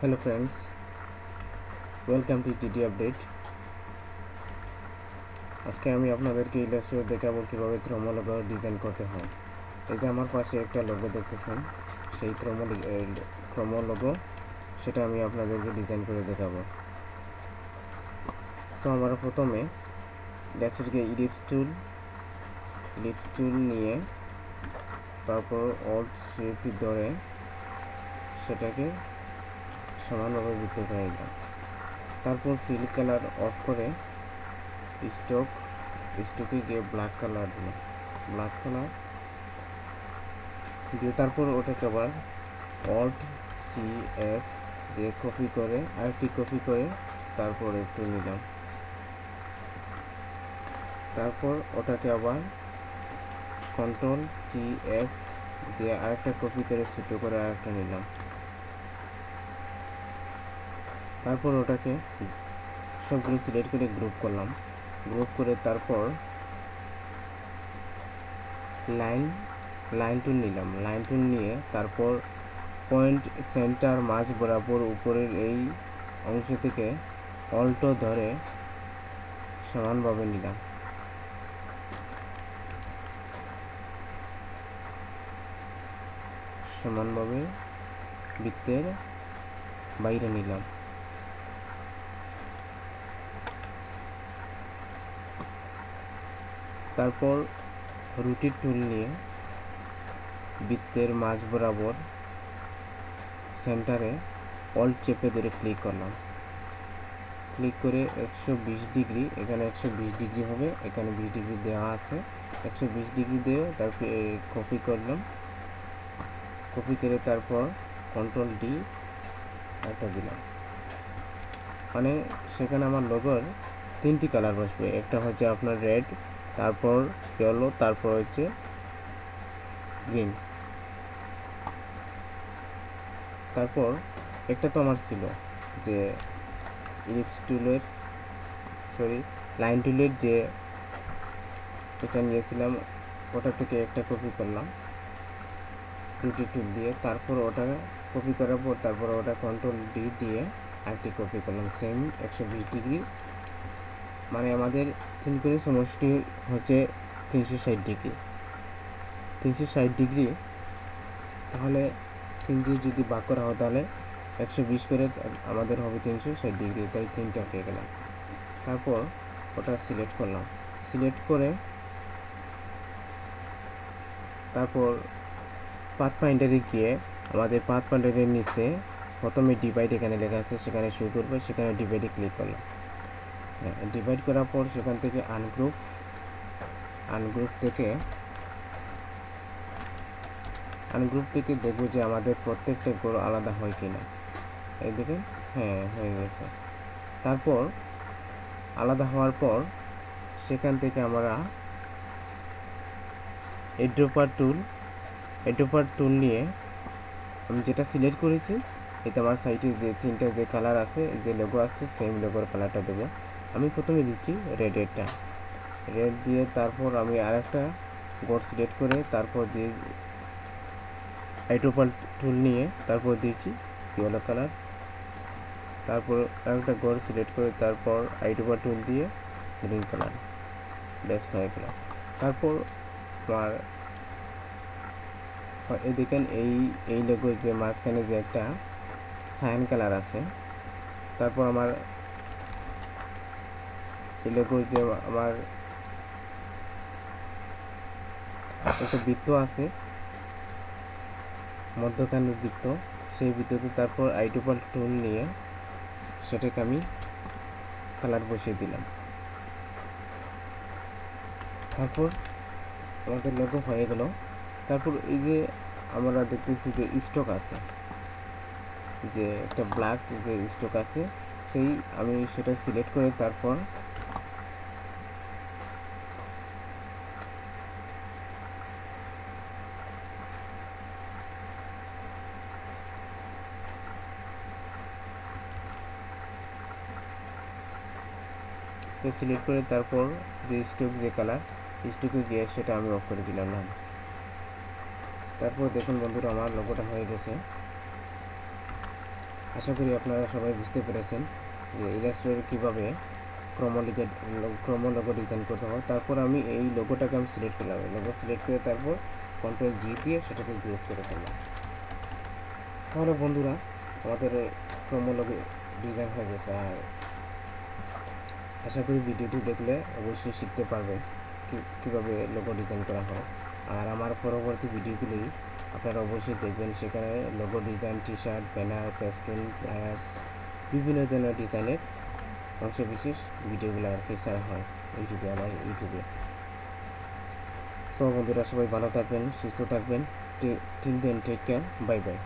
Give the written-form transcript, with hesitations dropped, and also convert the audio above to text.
Hello friends, welcome to TD update. আজকে আমি আপনাদেরকে ইলাস্ট্রেটর দেখাবো কিভাবে ক্রোমো লোগো ডিজাইন করতে হয়। এই যে আমার পাশে একটা লোগো দেখতেছেন, সেই ক্রোমো লোগো সেটা আমি আপনাদেরকে ডিজাইন করে দেখাবো। সো আমরা প্রথমে ড্যাশবোর্ডে ইলিপস টুল নিয়ে তারপর অল্ট শিফট ধরে সেটাকে সমানভাবে বৃত্ত করে দিলাম। তারপর ফিল কালার অফ করে স্টকে গিয়ে ব্ল্যাক কালার দিয়ে তারপর ওটাকে আবার অল্ট সি এফ দিয়ে কপি করে আরেকটি কপি করে তারপর একটু নিলাম। তারপর ওটাকে আবার কন্ট্রোল সি এফ দিয়ে আরেকটা কপি করে ছোটো করে আরেকটা নিলাম। তারপর ওটাকে সবগুলো সিলেক্ট করে গ্রুপ করলাম। গ্রুপ করে তারপর লাইন টুল নিলাম। লাইন টুল নিয়ে তারপর পয়েন্ট সেন্টার মাঝ বরাবর উপরের এই অংশ থেকে অল্টো ধরে সমানভাবে নিলাম। সমানভাবে বৃত্তের বাইরে নিলাম। তারপর রুটেট টুল নিয়ে বৃত্তের মাঝ বরাবর সেন্টারে অল্ট চেপে ধরে ক্লিক করলাম। ক্লিক করে 120 ডিগ্রি, এখানে 120 ডিগ্রি হবে, এখানে 20 ডিগ্রি দেওয়া আছে। 120 ডিগ্রি দিয়ে তারপর কপি করলাম। কপি করে তারপর কন্ট্রোল ডি একটা দিলাম। মানে সেখানে আমার লোগোর তিনটি কালার বসবে। একটা হচ্ছে আপনার রেড, তারপর ইয়েলো, তারপর হচ্ছে গ্রিন। তারপর একটা তো আমার ছিল যে লাইন টুলের যে এটা নিয়েছিলাম, ওটা থেকে একটা কপি করলাম রুটেট টুল দিয়ে। তারপর ওটা কপি করার পর তারপর ওটা কন্ট্রোল ডি দিয়ে আরেকটি কপি করলাম সেম 120 ডিগ্রি। মানে আমাদের তিন করে সমষ্টি হচ্ছে 360 ডিগ্রি। 360 ডিগ্রি তাহলে 3 দিয়ে যদি ভাগ করা হয় তাহলে 120 করে আমাদের হবে 360 ডিগ্রি, তাই 3টা পেয়ে গেলাম। তারপর ওটা সিলেক্ট করলাম। সিলেক্ট করে তারপর পাথ ফাইন্ডারে গিয়ে আমাদের পাথ ফাইন্ডারের নিচে প্রথমে ডিভাইড এখানে লেখা আছে, সেখানে শো করবে, সেখানে ডিভাইডে ক্লিক করলাম। ডিভাইড করার পর সেখান থেকে আনগ্রুপ থেকে দেখবো যে আমাদের প্রত্যেকটা গোল আলাদা হয় কিনা। এই দেখেন, হ্যাঁ হয়ে গেছে। তারপর আলাদা হওয়ার পর সেখান থেকে আমরা এডোপার টুল নিয়ে আমি যেটা সিলেক্ট করেছি, এটা আমার সাইটে যে তিনটা যে কালার আছে, যে লোগো আছে, সেম লোগোর কালারটা দেবো। আমি প্রথমে দিচ্ছি রেড দিয়ে তারপর আমি আরেকটা গড় সিলেক্ট করে তারপর দিয়ে এডোপার টুল নিয়ে তারপর দিয়েছি ইয়েলো কালার। তারপর আরেকটা গড় সিলেক্ট করে তারপর এডোপার টুল দিয়ে গ্রিন কালার, ব্যাস হয়ে গেল। তারপর আমার এই দেখেন এই লোগোর যে মাঝখানে যে একটা সায়ান কালার আছে। তারপর আমার এই লোগোর যে আমার একটা বৃত্ত আছে, মধ্যখানের বৃত্ত, সেই বৃত্ততে তারপর আইডোপাল টুল নিয়ে সেটাকে আমি কালার বসিয়ে দিলাম। তারপর আমাদের লোগো হয়ে গেল। তারপর এই যে আমরা দেখতেছি যে স্টক আছে, যে একটা ব্ল্যাক যে স্টক আছে, সেই আমি সেটা সিলেক্ট করে তারপর সিলেক্ট করে তারপর যে স্টক যে কালার, স্টকে গিয়ে সেটা আমি অফ করে দিলাম। তারপর দেখুন বন্ধুরা, আমার লোগোটা হয়ে গেছে। আশা করি আপনারা সবাই বুঝতে পেরেছেন যে ইলাস্ট্রেটর কীভাবে ক্রম লোগো ডিজাইন করতে হয়। তারপর আমি এই লোগোটাকে আমি সিলেক্ট করলাম, লোগো সিলেক্ট করে তারপর কন্ট্রোল জি দিয়ে সেটাকে গ্রুপ করে ফেললাম। তাহলে বন্ধুরা আমাদের ক্রম লোগো ডিজাইন হয়ে গেছে। আর আশা করি ভিডিওটি দেখলে অবশ্যই শিখতে পারবেন কীভাবে লোগো ডিজাইন করা হয়। আর আমার পরবর্তী ভিডিওগুলি আপনারা অবশ্যই দেখবেন, সেখানে logo design, T shirt, banner, pastel, flyers, বিভিন্ন ধরনের ডিজাইনের অংশবিশেষ ভিডিওগুলো আর কি ছাড়া হয় আমার ইউটিউবে। তো বন্ধুরা সবাই ভালো থাকবেন, সুস্থ থাকবেন। Till then take care, bye by.